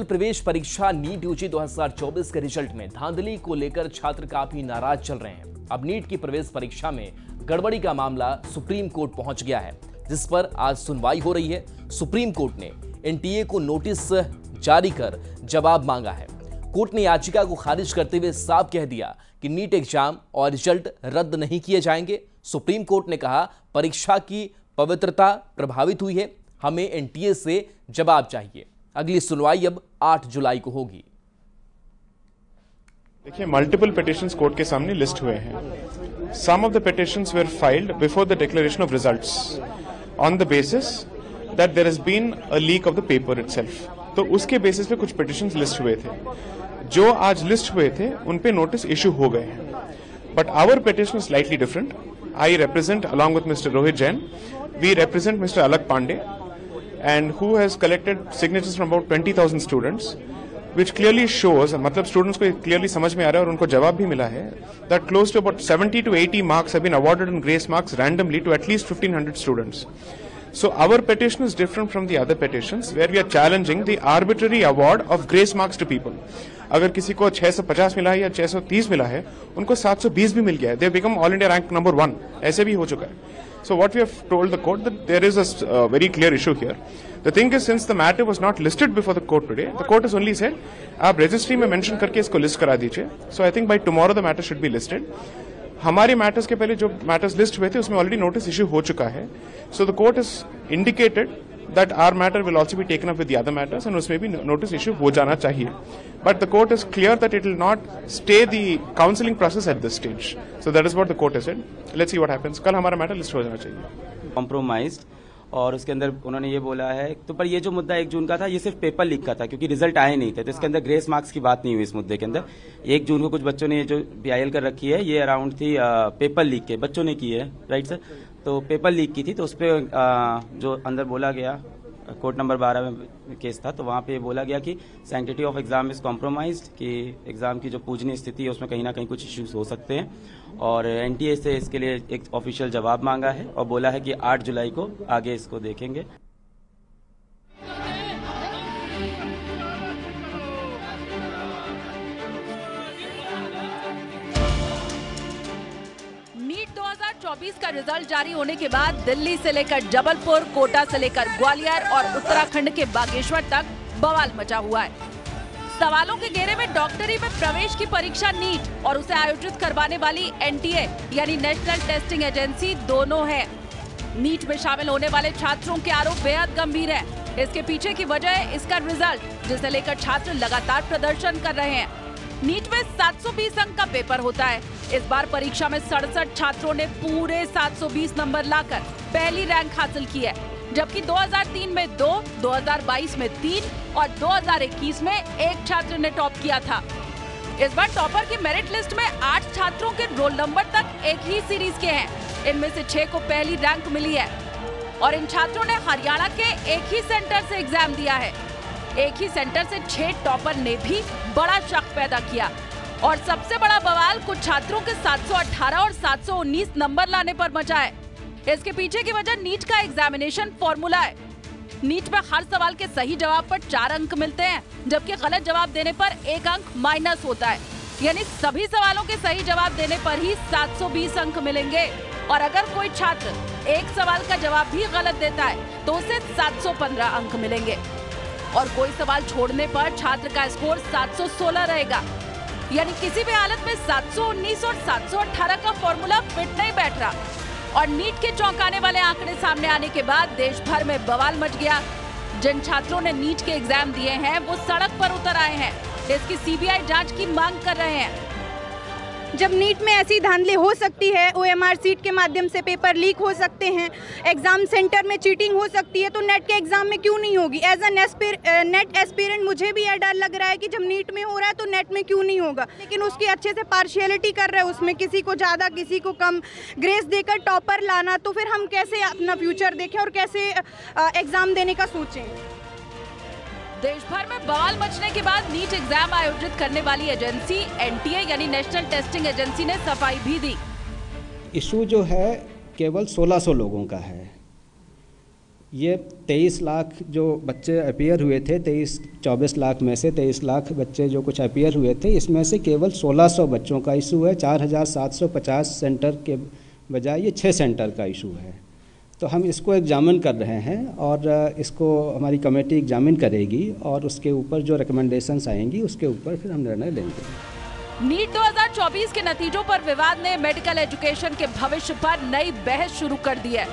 प्रवेश परीक्षा NEET UG 2024 के रिजल्ट में धांधली को लेकर छात्र काफी नाराज चल रहे हैं। अब नीट की प्रवेश परीक्षा में गड़बड़ी का मामला सुप्रीम कोर्ट पहुंच गया है, जिस पर आज सुनवाई हो रही है। सुप्रीम कोर्ट ने एनटीए को नोटिस जारी कर जवाब मांगा है। कोर्ट ने याचिका को खारिज करते हुए साफ कह दिया कि नीट एग्जाम और रिजल्ट रद्द नहीं किए जाएंगे। सुप्रीम कोर्ट ने कहा, परीक्षा की पवित्रता प्रभावित हुई है, हमें एनटीए से जवाब चाहिए। अगली सुनवाई अब 8 जुलाई को होगी। देखिए, मल्टीपल पिटिशंस कोर्ट के सामने लिस्ट हुए हैं। Some of the petitions were filed before the declaration of results on the basis that there has been a leak of the paper itself. तो उसके बेसिस पे कुछ पिटिशंस लिस्ट हुए थे। जो आज लिस्ट हुए थे उन पे नोटिस इशू हो गए हैं। But our petition is slightly different. I represent along with mister Rohit Jain, we represent mister Alak Pande, and who has collected signatures from about 20,000 students, which clearly shows, मतलब students को clearly समझ में आ रहा है और उनको जवाब भी मिला है, that close to about 70 to 80 marks have been awarded in grace marks randomly to at least 1,500 students. So our petition is different from the other petitions where we are challenging the arbitrary award of grace marks to people. अगर किसी को 650 मिला है या 630 मिला है, उनको 720 भी मिल गया है, they become all India rank number 1, ऐसे भी हो चुका है। So what we have told the court that there is a very clear issue here. The thing is, since the matter was not listed before the court today, the court has only said, आप registry में mention करके इसको list करा दीजिए। So I think by tomorrow the matter should be listed. हमारे matters के पहले जो matters list हुए थे उसमें already notice issue हो चुका है। So the court has indicated that our matter will also be taken up with the other matters and उसमें भी notice issue हो जाना चाहिए। But the court is clear that it will not stay the counseling process at this stage. So that is what the court has said. Let's see what happens. कल हमारा matter list हो जाना चाहिए। Compromised और उसके अंदर उन्होंने ये बोला है तो पर ये जो मुद्दा 1 जून का था ये सिर्फ पेपर लीक का था, क्योंकि रिजल्ट आए नहीं थे, तो इसके अंदर ग्रेस मार्क्स की बात नहीं हुई। इस मुद्दे के अंदर 1 जून को कुछ बच्चों ने ये जो बीआईएल कर रखी है ये अराउंड थी पेपर लीक के बच्चों ने की है, राइट सर। तो पेपर लीक की थी, तो उस पर जो अंदर बोला गया, कोर्ट नंबर 12 में केस था, तो वहाँ पे बोला गया कि sanctity of exam is compromised, कि एग्जाम की जो पूजनीय स्थिति है उसमें कहीं ना कहीं कुछ इश्यूज हो सकते हैं, और एनटीए से इसके लिए एक ऑफिशियल जवाब मांगा है और बोला है कि 8 जुलाई को आगे इसको देखेंगे। नीट 2024 का रिजल्ट जारी होने के बाद दिल्ली से लेकर जबलपुर, कोटा से लेकर ग्वालियर और उत्तराखंड के बागेश्वर तक बवाल मचा हुआ है। सवालों के घेरे में डॉक्टरी में प्रवेश की परीक्षा नीट और उसे आयोजित करवाने वाली एनटीए यानी नेशनल टेस्टिंग एजेंसी दोनों है। नीट में शामिल होने वाले छात्रों के आरोप बेहद गंभीर है। इसके पीछे की वजह इसका रिजल्ट, जिसे लेकर छात्र लगातार प्रदर्शन कर रहे हैं। नीट में 720 अंक का पेपर होता है। इस बार परीक्षा में 67 छात्रों ने पूरे 720 नंबर लाकर पहली रैंक हासिल की है, जबकि 2003 में 2, 2022 में 3 और 2021 में 1 छात्र ने टॉप किया था। इस बार टॉपर की मेरिट लिस्ट में 8 छात्रों के रोल नंबर तक एक ही सीरीज के हैं। इनमें से 6 को पहली रैंक मिली है और इन छात्रों ने हरियाणा के एक ही सेंटर से एग्जाम दिया है। एक ही सेंटर से 6 टॉपर ने भी बड़ा शक पैदा किया और सबसे बड़ा बवाल कुछ छात्रों के 718 और 719 नंबर लाने पर मचा है। इसके पीछे की वजह नीट का एग्जामिनेशन फॉर्मूला है। नीट में हर सवाल के सही जवाब पर 4 अंक मिलते हैं, जबकि गलत जवाब देने पर 1 अंक माइनस होता है। यानी सभी सवालों के सही जवाब देने पर ही 720 अंक मिलेंगे और अगर कोई छात्र एक सवाल का जवाब भी गलत देता है तो उसे 715 अंक मिलेंगे और कोई सवाल छोड़ने पर छात्र का स्कोर 716 रहेगा। यानी किसी भी हालत में 719 और 718 का फॉर्मूला फिट नहीं बैठ रहा। और नीट के चौंकाने वाले आंकड़े सामने आने के बाद देश भर में बवाल मच गया। जिन छात्रों ने नीट के एग्जाम दिए हैं वो सड़क पर उतर आए हैं, इसकी सीबीआई जांच की मांग कर रहे हैं। जब नीट में ऐसी धांधली हो सकती है, ओएमआर सीट के माध्यम से पेपर लीक हो सकते हैं, एग्जाम सेंटर में चीटिंग हो सकती है, तो नेट के एग्जाम में क्यों नहीं होगी? एज अ नेट एस्पिरेंट मुझे भी यह डर लग रहा है कि जब नीट में हो रहा है तो नेट में क्यों नहीं होगा। लेकिन उसकी अच्छे से पार्शियलिटी कर रहे हैं, उसमें किसी को ज़्यादा किसी को कम ग्रेस देकर टॉपर लाना, तो फिर हम कैसे अपना फ्यूचर देखें और कैसे एग्जाम देने का सोचें। देश भर में बवाल मचने के बाद नीट एग्जाम आयोजित करने वाली एजेंसी एनटीए यानी नेशनल टेस्टिंग एजेंसी ने सफाई भी दी। इशू जो है केवल 1600 लोगों का है, ये 23 लाख जो बच्चे अपीयर हुए थे, 24 लाख में से 23 लाख बच्चे जो कुछ अपीयर हुए थे, इसमें से केवल 1600 बच्चों का इशू है। 4750 सेंटर के बजाय ये 6 सेंटर का इशू है। तो हम इसको एग्जामिन कर रहे हैं और इसको हमारी कमेटी एग्जामिन करेगी और उसके ऊपर जो रिकमेंडेशंस आएंगी उसके ऊपर फिर हम निर्णय लेंगे। नीट 2024 के नतीजों पर विवाद ने मेडिकल एजुकेशन के भविष्य पर नई बहस शुरू कर दी है।